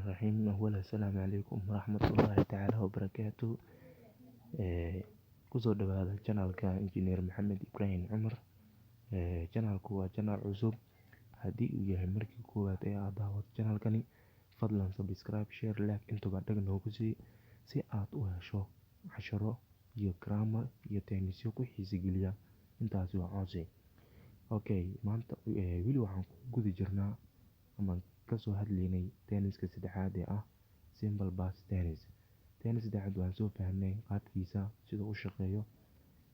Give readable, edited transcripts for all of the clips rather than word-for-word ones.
الرحيم. أولا السلام عليكم ورحمة الله تعالى وبركاته. kusoo dhawaada channelka Engineer Maxamed Ibrahim Cumar. Channelku waa channel cusub. Haddii uu yahay markii koowaad ee aad daawato channelkani, fadlan subscribe, share, like intuba dhag noogu sii si aad u hesho casharo iyo grammar iyo tennisyo ku xiisi geliya. Intaasi waa codsi. Maanta weli waxaan ku guda jirnaa ama kasoo hadlaynay tenniska saddexaad ee ah simple pass tennis. Tennis saddexaad waan soo fahnay qaabkiisa sida uu shaqeeyo,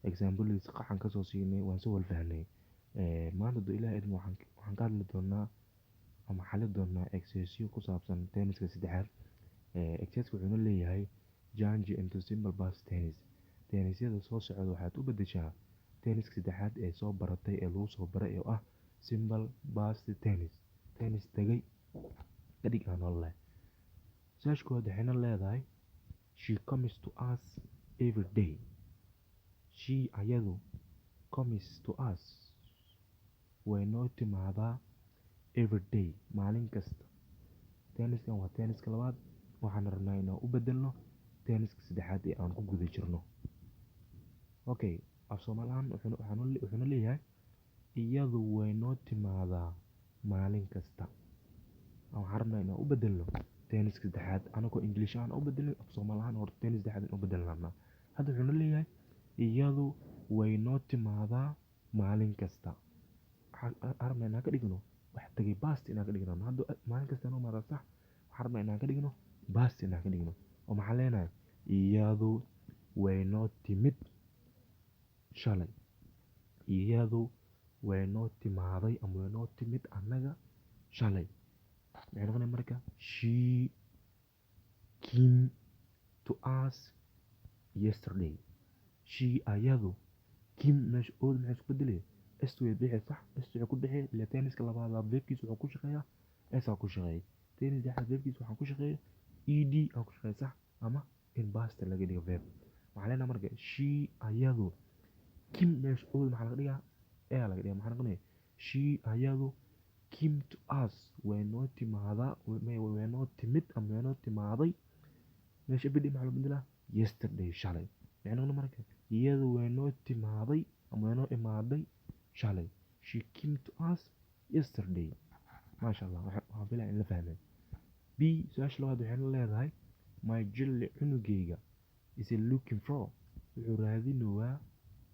example-diisa qaxan kasoo siinay, waan soo wal fahnay. Maanta doo ilaahay idin waxaan ka hadli doonaa ama xalin doonaa exercise ku saabsan tenniska saddexaad. Exercise wuxuu leeyahay change into simple pass tennis. Tennisyada soo socda waxaad u beddeshaa tenniska saddexaad ee soo baratay ee lagu soo baray oo ah simple pass tennis. Tennis tagay kadhig aan online. Su'aashkooda waxayna leedahay she comes to us every day. She ayadu comes to us way noo timaadaa every day maalin kasta. Tenniskan waa tenniska labaad, waxaan rabnaa inaan u beddelno tenniska saddexaad ee aan ku guda jirno. Af Soomaaliyan wuxuuna leeyahay iyadu way noo timaadaa maalin kasta. Waxaan rabnaa inaan u beddelno tenniska saddexaad anagoo English aan u beddelno af Soomaaliyan horta tennis saddexaad in u beddelnaa. Hadda wuxuuna leeyahay iyadu way noo timaadaa maalin kasta. Waxaan rabnaa inaan ka dhigno wax tagay past inaan ka dhigno. Hadda maalin kasta noo maada sax. Waxaan rabnaa inaan ka dhigno past inaan ka dhigno. Oo maxaa leenahay iyadu way noo timid shalay. Iyadu way noo timaaday ama way noo timid annaga shalay. Maxay noqonaysaa marka she came to us yesterday. She ayadu came meesha ood maxay isku beddelay way bixi sax. Way ku bixi ilaa tenniska labaad verb-kiisa wuxuu ku shaqeeyaa ku shaqeeyay. Tennis saddexaad verb-kiisa waxaan ku shaqeeyaa ed aan ku shaqeeyaa sax ama in past laga dhigo verb. Waxaa leenahay marka she ayadu came meesha ood maxaa laga dhigaa laga dhigaa. Maxaa noqonaya she ayadu came to us way noo timaadaa way noo timid ama way noo timaaday meesha bidhi maxaa loo beddelaa yesterday shalay. Maxay noqon marka iyadu way noo timaaday ama way noo imaaday shalay. She came to us yesterday. Masha Allah, waxaan filaa in la fahmay. B su'aasha labaad waxayna leedahay my jelly cunugayga is looking for wuxuu raadinayaa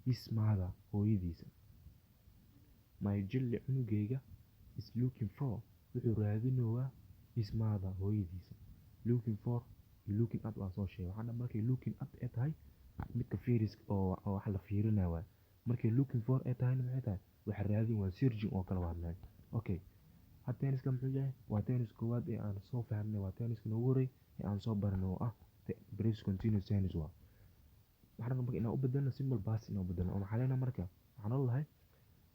his mother hooyadiisa. My jelly cunugayga is looking for wuxuu raadinayaa his mother hooyadiisa. Looking for iyo looking at waa soo sheegay. Waxaan markay looking at ay tahay midka fiiriska oo wax la fiirinayo. Markay looking for ay tahay maxay tahay waxa raadin waa searching oo kala waadnay. Hadda tenniska muxuu yahay waa tennis koowaad ee aan soo fahnay waa tenniska ugu horeeyay ee aan soo baranay oo ah present continuous tennis. Waxaan rabnaa inaan u beddelno simple past inaan u beddelno. Maxaa leenahay marka waxaan leeyahay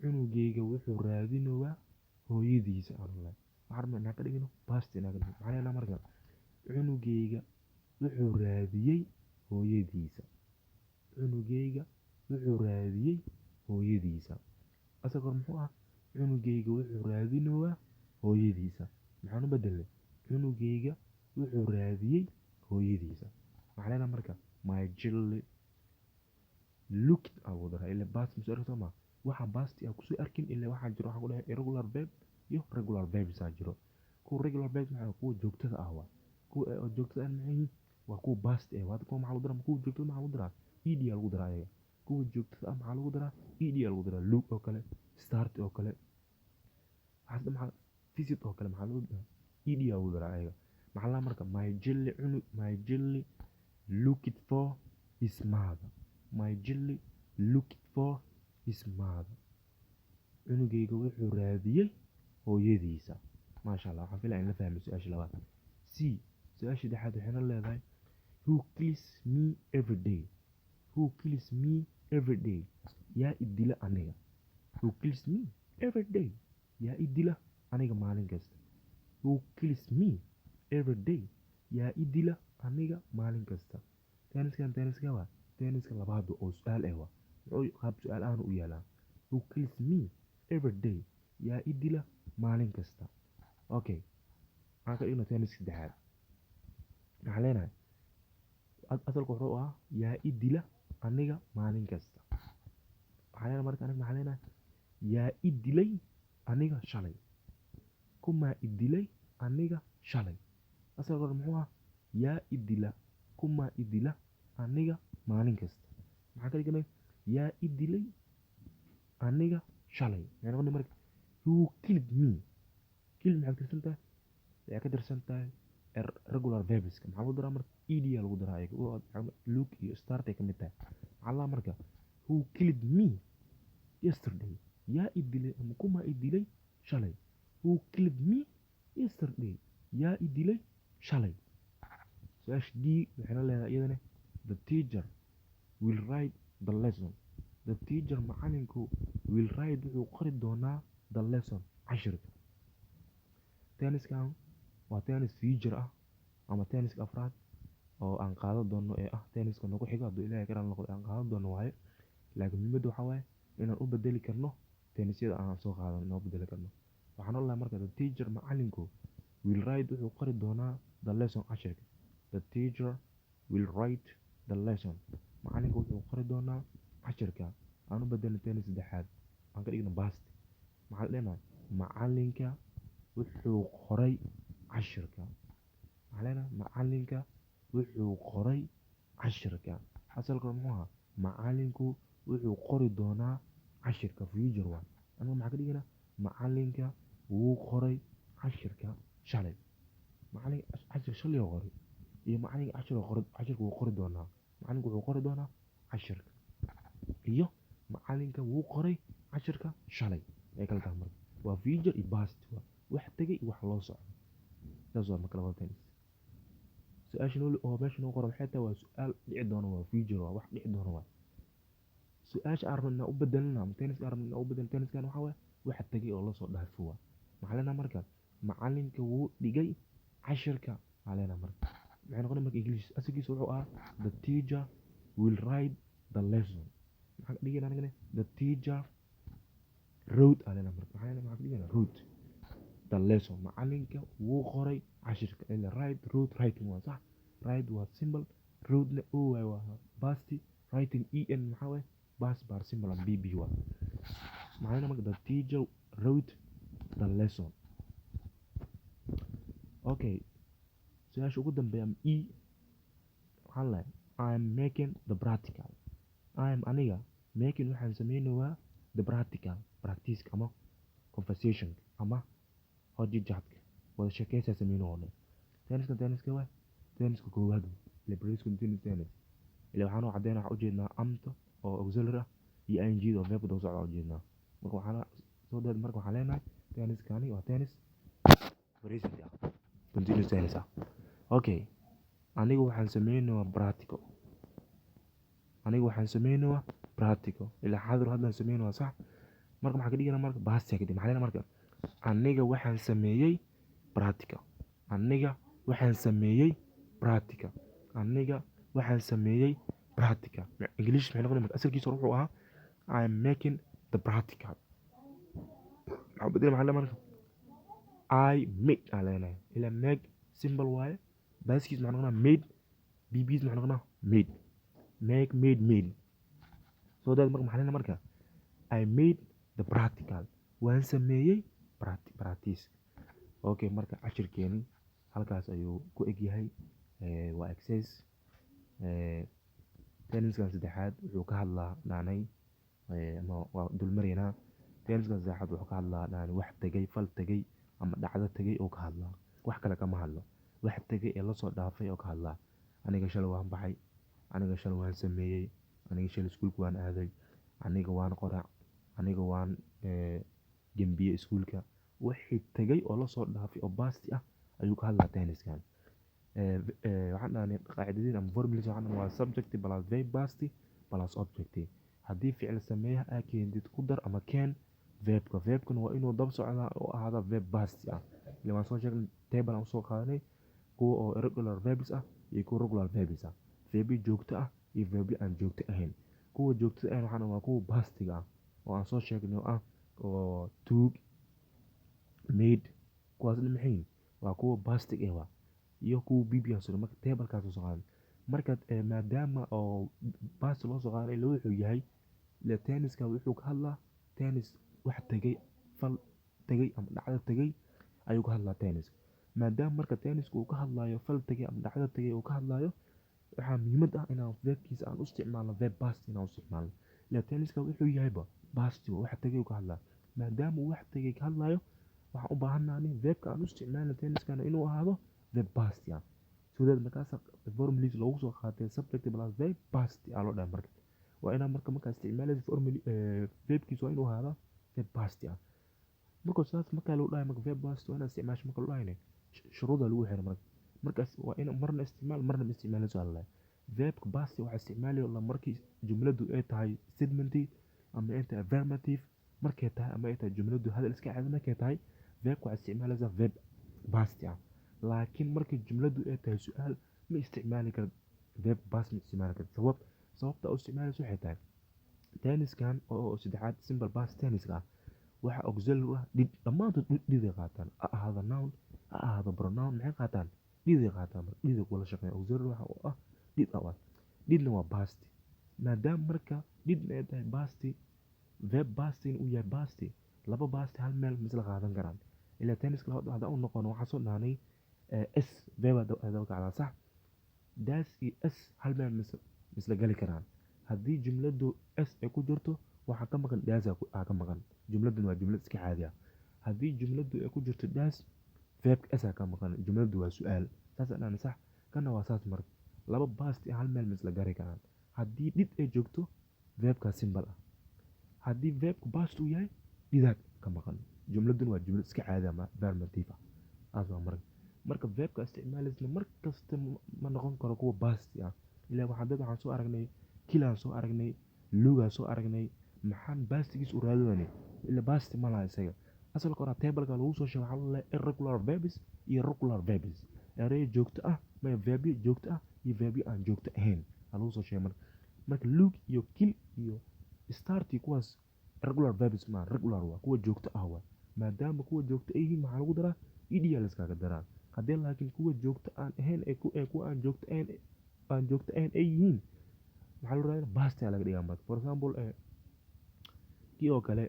cunugayga wuxuu raadinayaa hooyadiisa aan leeyahay. Waxaan rabnaa inaan ka dhigno past inaan ka dhigno. Maxaa leenahay marka cunugayga wuxuu raadiyay hooyadiisa. Cunugayga wuxuu raadiyay hooyadiisa. Asagoo muxuu ah cunugayga wuxuu raadinayaa hooyadiisa. Maxaan u beddelnay cunugayga wuxuu raadiyay hooyadiisa. Maxaa leenahay marka my jelly looked awdara ilaa past musu aragto ma waxa past aan ku soo arkin ilaa waxa jiro waxa ku dhahay irregular verb iyo regular verbs jiro. Kuwa regular verbs maxaa kuwa joogtada ah kuwa joogtada ah maxay waa kuwa past waa kuwa maxaa lagu daraa kuwa joogtada maxaa lagu daraa ed lagu daraa ayaga. Kuwa joogtada ah maxaa lagu daraa ed lagu daraa look oo kale start oo kale maxaa visit oo kale maxaa lagu daraa ed lagu daraa ayaga. Maxaa la marka my jelly looked for his mother. My jelly looked for his mother. Cunugayga wuxuu raadiyay hooyadiisa. Masha Allah, waxaan filaa in la fahmay su'aasha labaad. C su'aasha saddexaad waxayna leedahay who kills me every day. Who kills me every day. Yaa idila aniga. Who kills me every day. Yaa idila aniga maalin kasta. Who kills me every day. Yaa idila aniga maalin kasta. Tenniska waa tenniska labaad oo su'aal ah wuxuu qaab su'aal aan u yeelaa. Who kills me every day. Yaa idila maalin kasta. Waxaan ka dhigno tenniska saddexaad. maxaa leenahay asalku wuxuu ahaa yaa i dila aniga maalin kasta. waxaa leenahay marka aniga maxaa leenahay yaa i dilay aniga shalay, kumaa i dilay aniga shalay. asalka hore muxuu ahaa yaa i dila kumaa i dila aniga maalin kasta. maxaa ka dhiganay yaa i dilay aniga shalay. maxay noqonay marka who killed me. kill maxay ka tirsan tahay waxay ka tirsan tahay regular verbska. maxaa lagu daraa marka ed yaa lagu daraa luke iyo start ay ka mid tahay. maxaa la marka who killed me yesterday. yaa i dilay ama kumaa i dilay shalay. who killed me yesterday. yaa i dilay shalay. su-aasha d waxayna leedahay iyadana the teacher will write the lesson. the teacher macalinku will write wuxuu qori doonaa the lesson cashirka. tenniskan waa tennis future ah ama tenniska afraad oo aan qaadan doono ee ah tenniska nagu xiga hadduu ilaahay karaan noqdo aan qaadan doono waaye. laakiin muhiimadda waxaa waaye inaan u bedeli karno tennisyada aan soo qaadan inaan u bedeli karno. waxaan odhan lahaa marka the teacher macalinku will write wuxuu qori doonaa the lesson cashirka. the teacher will write the lesson. macalinku wuxuu qori doonaa cashirka. aan u bedelno tennis saddexaad aan ka dhigno past. maxaa la leenahay macalinka wuxuu qoray cashirka. maxaa leenahay macalinka wuxuu qoray cashirka. asalka muxuu ahaa macalinku wuxuu qori doonaa cashirka future waa. aniga maxaa ka dhigana macalinka wuu qoray cashirka shalay. macalinka cashir shalay oo qoray iyo macalinka cashirka wuu qori doonaa. macalinku wuxuu qori doonaa cashirka iyo macalinka wuu qoray cashirka shalay ay kala tahay marka waa future iyo past waa wax tagay iyo wax loo socdo. saas waa marka labada tennis. su-aashan oo meesha noo qoran waxay tahay waa su-aal dhici doona waa future waa wax dhici doona waa. su-aasha aan rabno u bedelna ama tenniska aan rabno u bedelna tenniskan waxaa waaye wax tagay oo lasoo dhaafo waa. maxaa leenahay marka macalinka wuu dhigay cashirka. maxaa leenahay marka maxay noqonay marka english asalkiisa wuxuu ahaa the teacher will write the lesson. maxaa ka dhigayna anigana the teacher wrote aa leenahay marka maxaa ka dhigayna wrote the lesson. macalinka wuu qoray cashirka ila write wrote writing waa sax. write waa symbol wrote na o waay waa past writing en maxaa waaye past participle and bb waa. maxaa marka the teacher wrote the lesson. okay su-aasha ugu dambeeya e waxaan leeyahay I am making the practical. I am aniga making waxaan sameynaya the practical practice ama conversation ama hojijadka wada sheekeysa sameynayno. tenniska waa tenniska koowaad liberation continuous tennis ila waxaan u cadeynaa waxa ujeednaa amta oo auxiliary ah iyo ing oo verb doo socda ujeednaa. marka waxaan soo dheed marka waxaan leenahay tenniskani waa tennis present ah continuous tennis ah. okay anigu waxaan sameynaa practical. anigu waxaan sameynaa practical ila xaadir hadaan sameynaa sax. marka maxaa ka dhigana marka past ka dhig. maxaa marka aniga waxaan sameeyay practical. aniga waxaan sameeyay practical. aniga waxaan sameeyay practical. english maxay noqonaysaa marka asalkiisa wuxuu ahaa I am making the practical. maxaa bedel maxaa marka I made aleenahay ila make symbol waaye baaskiis maxaa noqonaa made bbs maxaa noqonaa made make made so that marka maxaa marka I made the practical waan sameeyay practice. okay marka cashirkeeni halkaas ayuu ku eg yahay waa access tenniskan saddexaad wuxuu ka hadlaa dhaanay ama waa dulmarina. tenniskan saddexaad wuxuu ka hadlaa dhaanay wax tagay fal tagay ama dhacdo tagay oo ka hadlaa wax kale kama hadlo. wax tagay ee lasoo dhaafay oo ka hadlaa aniga shalay waan baxay, aniga shalay waan sameeyay, aniga shalay iskuulka waan aaday, aniga waan qoraa, aniga waan jambiyay iskuulka. wixii tagay oo lasoo dhaafay oo past ah ayuu ka hadlaa tenniskan. waxaan dhahnay qaacidadiin ama formulas waxaan dhahnay waa subject plus verb past plus object. haddii ficil sameeyaha aa keentid ku dar ama keen verbkuna waa inuu daba socdaa oo ahaada verb past ah. ila waan soo sheegnay table aan usoo qaadanay kuwa oo irregular verbs ah iyo kuwa regular verbs ah. verbi joogto ah iyo verbi aan joogto ahayn. kuwa joogto ah waxaan waa kuwa pastiga ah oo aan soo sheegnay oo ah oo took made kuwaas maxay waa kuwa pastig ah. iyo kuwa bb suro marka tabelkaas soo qaadan marka maadaama oo past loo soo qaadanay wuxuu yahay le tenniska wuxuu ka hadlaa tennis wax tagay fal tagay ama dhacdo tagay ayuu ka hadlaa tennis maadaama marka tenniska uu ka hadlayo fal tagay ama dhacdo tagay uu ka hadlayo waxaa muhiimad ah inaan verbkiisa aan u isticmaalno verb past inaan u isticmaalno le tenniska wuxuu yahayba past wax tagay uu ka hadlaa maadaama uu wax tagay ka hadlayo waxaan u baahanahay verbka aan u isticmaalno tenniskana inuu ahaado verb past ah sidaad markaas formulas loogu soo qaatay subject plus verb past aa loo dhahay marka waa inaan marka isticmaalaysa verbkiisa waa inuu ahaado verb past ah marka saas marka loo dhahay marka verb past waa inaad isticmaasho marka loo dhahay shuruuda lagu xiro markaas waa in marna isticmaal marna ma isticmaalayso alla verbka past waxa isticmaalayo la markii jumladu ay tahay statement ama ay tahay affirmative markay tahay ama ay tahay jumladu hadal iska caadi markay tahay verbka waxa isticmaalaysa verb past ah laakiin markii jumladu ay tahay su'aal ma isticmaali karo verb past ma isticmaali karo sababta u isticmaalayso waxay tahay tenniskan oo saddexaad simple past tenniska waxa auxiliary ah dhammaantood did ay qaataan ahaada noun ahaada pronoun maxay qaataan did ay qaataan did wala shaqeeya auxiliary waxa uu ah did ah didna waa past maadaama marka didna ay tahay past verb past uu yahay past laba past hal meel misla qaadan karaan ilaa tenniska laba hada u noqon waxa soo dhaanay s verb hada kacda sax das iyo s hal meel misla gali karaan haddii jumladu s ay ku jirto waxa ka maqan das ka maqan jumladuna waa jumlad iska caadi ah haddii jumladu ay ku jirto das verb s ka maqan jumladu waa su'aal saas aan sax kana waa saas marka laba past hal meel misla gari karaan haddii did ay joogto verbka simple ah haddii verbku past uu yahay didaad ka maqan jumladuna waa jumlad iska caadi ah affirmative ah marka verbka isticmaalaysna markasta ma noqon karo kuwa past ah ilaa waxaan soo aragnay kilaan soo aragnay lugaa soo aragnay maxaan bastigiis u raadinay ilaa past ma laha isaga asalka hore tableka lagu soo sheegay waxa la irregular verbs iyo regular verbs erey joogto ah ma verb joogto ah iyo verb aan joogto ahayn lagu soo sheegay marka look iyo kill iyo start kuwaas regular verbs ma regular waa kuwa joogto ah waa maadaama kuwa joogto ay yihiin maxaa lagu daraa ideal iskaga daraa haddii laakiin kuwa joogto aan ahayn kuwa aan joogto ahayn ay yihiin maxaa loo raadinaa past laga dhigaa marka for example kii oo kale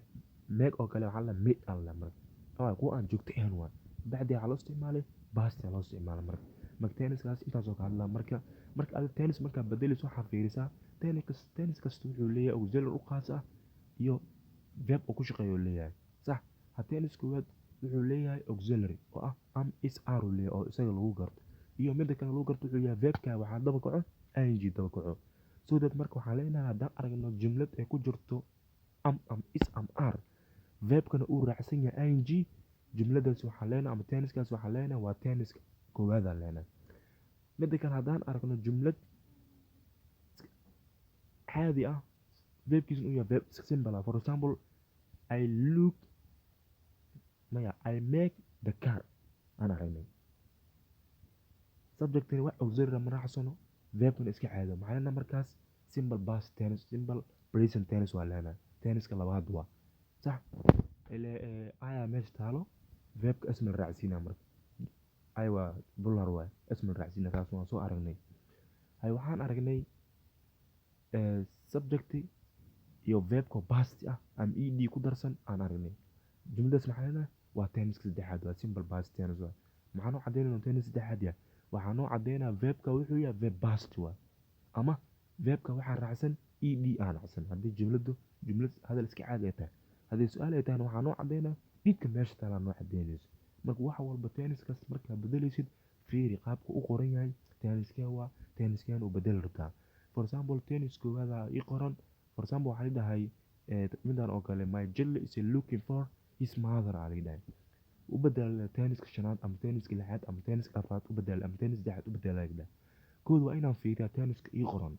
make oo kale waxaa la made alla marka kuwa aan joogto ahayn waa bacdi waxaa loo isticmaalay past loo isticmaalay marka tenniskaas intaasoo ka hadlaa marka aad tennis markaa bedelayso waxaa fiirisaa tennis kasta wuxuu leeyahay auxiliary u qaas ah iyo verb uu ku shaqeeyo leeyahay sax ha tennis koowaad wuxuu leeyahay auxiliary oo ah am is are leeyahay oo isaga lagu garto iyo midda kale lagu garto wuxuu yahay verbka waxaa daba kaco ing daba kaco so that marka waxaan leenahay haddaan aragno jumlad ay ku jirto am is am are verbkana uu raacsan yahay ing jumladaas waxaan leenahay ama tenniskaas waxaan leenahay waa tenniska koowaadaan leenahay midda kale haddaan aragno jumlad caadi ah verbkiisuna uu yahay verb simple ah for example I make the car aan aragnay subjectna wax auxiliary ma raacsano verbkuna iska caadi maxayna markaas simple past tense simple present tense waa leenahay tenniska labaad waa sax ayaa meesha taalo verbka isma raacsiina marka waa plural waa isma raacsiina kaas waan soo aragnay waxaan aragnay subject iyo verbka past ah ama ed ku darsan aan aragnay jumladaas maxaa leenahay waa tenniska saddexaad waa simple past tense waa maxaan u cadeynaynaa tennis saddexaad yahay waxaan u cadeynaa verbka wuxuu yahay verb past waa ama verbka waxaa raacsan ed aan raacsan haddii jumlad hadal iska caadi ay tahay haddii su'aal ay tahayna waxaan u cadeynaa didka meesha taalaa noo cadeynayso marka wax walba tenniskaas markaa bedelaysid fiiri qaabka u qoran yahay tenniskeen uu bedeli rabtaa for example tennis koowaada ii qoran for example waxaa la dhahay midan oo kale my jelly is looking for his mother aa la dhahay u bedel tenniska shanaad ama tenniska lixaad ama tenniska afraad u bedel ama tennis saddexaad u bedel la dhahay kood waa inaan fiiriyaa tenniska ii qoran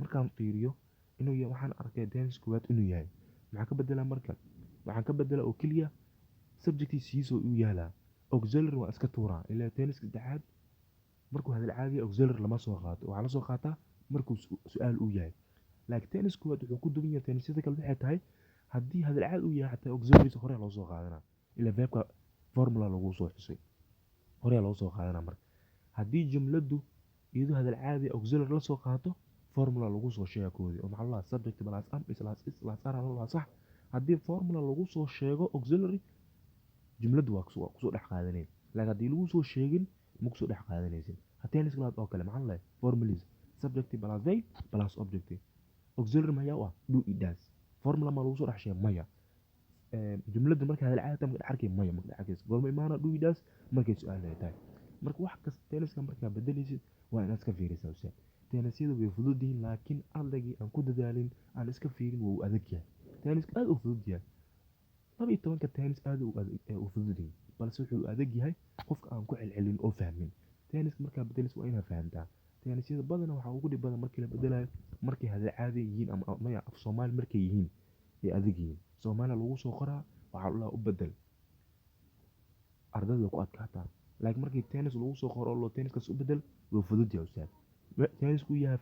markaan fiiriyo inuu yahay waxaan arkay tennis koowaad inuu yahay maxaa ka bedelaa marka waxaan ka bedelaa oo keliya subjectiisiisoo u yaalaa auxiliary waa iska tuuraa ilaa tenniska saddexaad markuu hadal caadiya auxiliary lama soo qaato waxaa la soo qaataa markuu su'aal u yahay laakiin tennis koowaad wuxuu ku duwan yahay tennisyada kale waxay tahay haddii hadal caadi u yahay xataa auxiliary hore loo soo qaadanaa ilaa verbka formula lagu soo xusay hore loo soo qaadanaa marka haddii jumladdu iyadoo hadal caadi auxiliary la soo qaato formula lagu soo sheego koodii oo maxaa la dhahaa subject plus am plus is plus are waa sax. haddii formula lagu soo sheego auxiliary jumladdu waa kusoo dhex qaadanaysa, laakiin haddii lagu soo sheegin ma kusoo dhex qaadanaysin. haddii islaad oo kale maxaa la dhahay formulas subject plus they plus object auxiliary maya ah do it does formula ma lagu soo dhex sheegay maya. jumladda marka hadal caadi ta marka arkay maya marka arkaysa goorma imaana do it does markay su'aal ay tahay. marka wax kasta tenniska markaa bedelaysid waa inaad iska fiirisaa ustaad. tennisyadu way fudud yihiin laakiin ardaygii aan ku dadaalin aan iska fiirin wuu adag yahay. tenniska aad u fudud yahay 12 tennis aad u fudud yahay balse wuxuu adag yahay qofka aan ku celcelin oo fahmin. tenniska markaa bedelaysid waa inaad fahantaa. tennisyada badan waxaa ugu dhib badan markii la bedelayo markay hadal caadi yihiin ama maya af Soomaali markay yihiin ay adag yihiin. Soomaaliya lagu soo qoraa waxaa la u bedel ardayda ku adkaataa. laakiin markii tennis lagu soo qoro oo tenniskaas u bedel wuu fudud yahay ustaad. tennisku yahay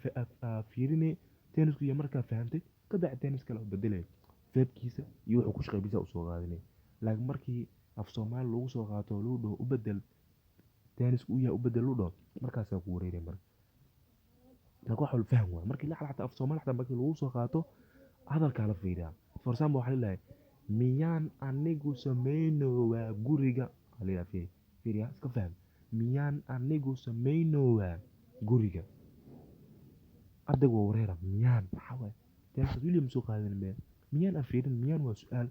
fiirine tennisku yahay markaa fahantay ka bacdi tennis kale u bedelay feebkiisa iyo wuxuu ku shaqeeyay u soo qaadanay. laakiin markii af Soomaali lagu soo qaato loo dhaho u bedel tennisku yahay u bedel loo dhaho markaas ku wareeray marka wax wal faham waa markii la xalata af Soomaali xataa markii lagu soo qaato hadalka la fiiriyaa. for example waxa la miyaan anigu sameyno waa guriga aliya fiiriyaa iska faham miyaan anigu sameyno waa guriga ardaygu wareera miyaan waxa waay tennis William soo qaadan bee miyaan aan fiirin miyaan waa su'aal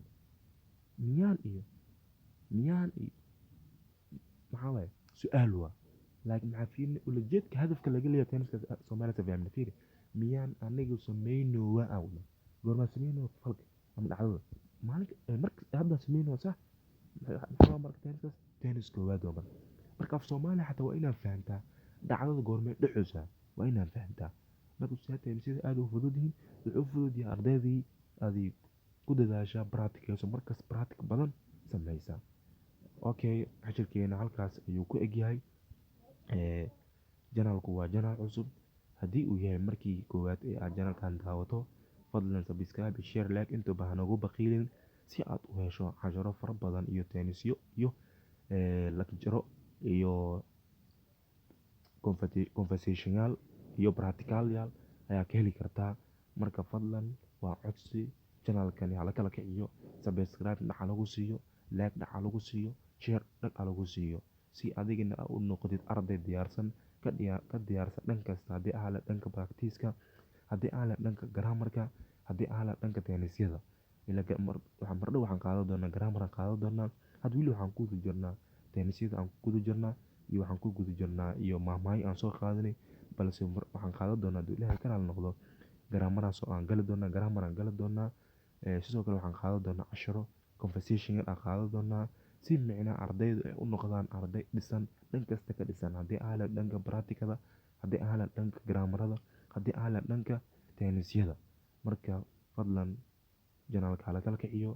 miyaan iyo maxaa waay su'aal waa laakiin maxaa fiirin ulajeedka hadafka laga leeyahay tenniska Soomaaliya sa fahmin fiiri miyaan anigu sameyno waa awla goorma sameyno falka ama dhacdada maalinka marka hadda sameyno sax maxaa marka tenniska koowaad waa marka af Soomaaliya xataa waa inaad fahantaa dhacdada goorma dhacaysa waa inaad fahantaa. marka tennisyada aad u fudud yihiin wuxuu fudud yahay ardaydii aad ku dadaashaa practice markaas practice badan sameysa. okay xajirkeena halkaas ayuu ku eg yahay. janaalku waa janaal cusub haddii uu yahay markii koowaad ee aad janaalkan daawato fadlan subscribe share like inta baahan ugu baqiilin si aad u hesho casharo fara badan iyo tennisyo iyo lecture iyo conversational iyo practical ayaa ka heli kartaa. marka fadlan waa codsi janaalkani hala kala kiciyo subscribe dhaca lagu siiyo like dhaca lagu siiyo share dhaca lagu siiyo si adigina u noqotid arday diyaarsan ka diyaarsan dhan kasta haddii ahala dhanka practice-ka haddii ahala dhanka grammarka haddii ahala dhanka tennisyada waxaan mardhow waxaan qaadan doonaa grammar qaadan doonaa had wili waxaan ku guda jirnaa tennisyada aan ku guda jirnaa iyo waxaan ku guda jirnaa iyo maahmaahay aan soo qaadanay balse waxaan qaadan doonaa hadduu ilaahay ka raali noqdo grammaraas oo aan gali doonaa grammar aan gali doonaa. sidoo kale waxaan qaadan doonaa casharo conversation aan qaadan doonaa si micnaa ardaydu ay u noqdaan arday dhisan dhan kasta ka dhisan haddii ahala dhanka practicada haddii ahala dhanka grammarada haddii ahala dhanka tennisyada. marka fadlan janaalka hala kala kiciyo